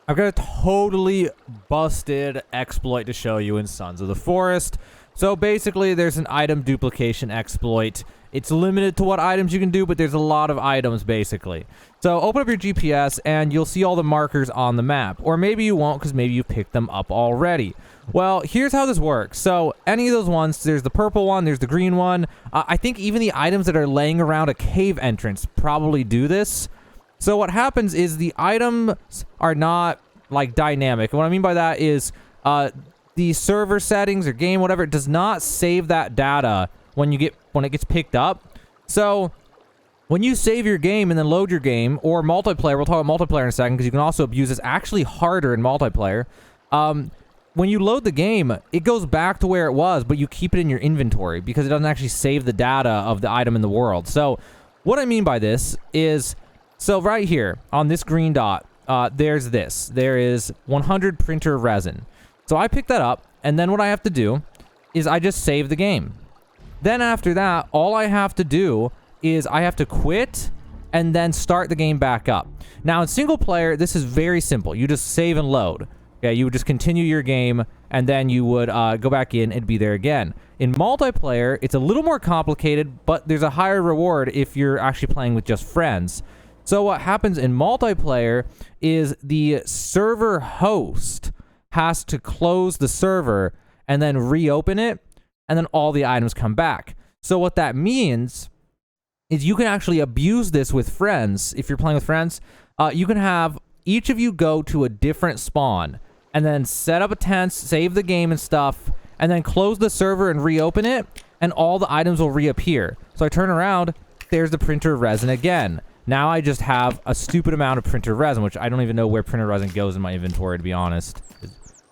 I've got a totally busted exploit to show you in Sons of the Forest. So basically, there's an item duplication exploit. It's limited to what items you can do, but there's a lot of items, basically. So open up your GPS, and you'll see all the markers on the map. Or maybe you won't, because maybe you picked them up already. Well, here's how this works. So any of those ones, there's the purple one, there's the green one. I think even the items that are laying around a cave entrance probably do this. So what happens is the items are not, like, dynamic. And what I mean by that is the server settings or game, whatever, it does not save that data when it gets picked up. So when you save your game and then load your game, or multiplayer, we'll talk about multiplayer in a second because you can also abuse this actually harder in multiplayer. When you load the game, it goes back to where it was, but you keep it in your inventory because it doesn't actually save the data of the item in the world. So what I mean by this is, so right here on this green dot, there's this. There is 100 printer resin. So I pick that up, and then what I have to do is I just save the game. Then after that, all I have to do is I have to quit and then start the game back up. Now in single player, this is very simple. You just save and load. Okay, you would just continue your game, and then you would go back in and be there again. In multiplayer, it's a little more complicated, but there's a higher reward if you're actually playing with just friends. So what happens in multiplayer is the server host has to close the server and then reopen it, and then all the items come back. So what that means is you can actually abuse this with friends. If you're playing with friends, you can have each of you go to a different spawn and then set up a tent, save the game and stuff, and then close the server and reopen it, and all the items will reappear. So I turn around, there's the printer resin again. Now I just have a stupid amount of printer resin, which I don't even know where printer resin goes in my inventory, to be honest.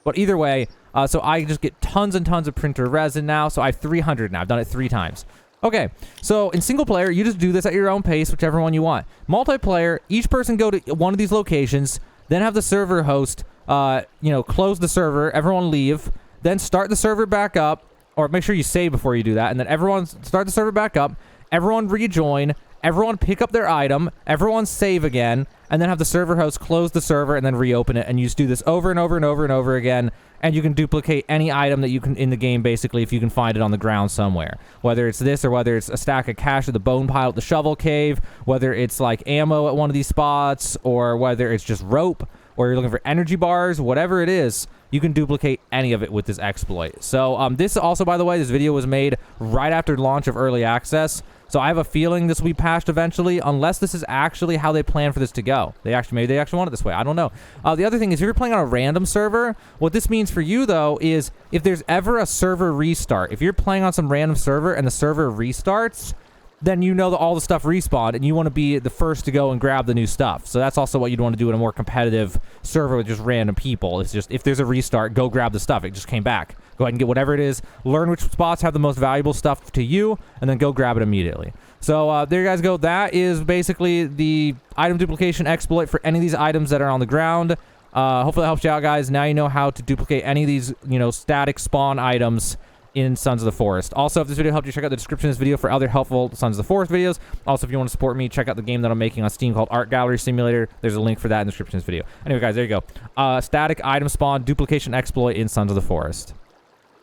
But either way, so I just get tons and tons of printer resin now. So I have 300 now. I've done it 3 times. Okay, so in single player, you just do this at your own pace, whichever one you want. Multiplayer, each person go to one of these locations, then have the server host, close the server, everyone leave, then start the server back up, or make sure you save before you do that, and then everyone start the server back up, everyone rejoin, everyone pick up their item, everyone save again, and then have the server host close the server and then reopen it, and you just do this over and over and over and over again, and you can duplicate any item that you can in the game, basically, if you can find it on the ground somewhere. Whether it's this, or whether it's a stack of cash at the bone pile at the shovel cave, whether it's like ammo at one of these spots, or whether it's just rope, or you're looking for energy bars, whatever it is, you can duplicate any of it with this exploit. So this also, by the way, this video was made right after launch of early access. So I have a feeling this will be patched eventually, unless this is actually how they plan for this to go. Maybe they actually want it this way. I don't know. The other thing is, if you're playing on a random server, what this means for you, though, is if there's ever a server restart, if you're playing on some random server and the server restarts, then you know that all the stuff respawned, and you want to be the first to go and grab the new stuff. So that's also what you'd want to do in a more competitive server with just random people. It's just, if there's a restart, go grab the stuff. It just came back. Go ahead and get whatever it is. Learn which spots have the most valuable stuff to you, and then go grab it immediately. So there you guys go. That is basically the item duplication exploit for any of these items that are on the ground. Hopefully that helps you out, guys. Now you know how to duplicate any of these, static spawn items in Sons of the Forest. Also, if this video helped you, check out the description of this video for other helpful Sons of the Forest videos. Also, if you want to support me, check out the game that I'm making on Steam called Art Gallery Simulator. There's a link for that in the description of this video. Anyway, guys, there you go. Static item spawn duplication exploit in Sons of the Forest.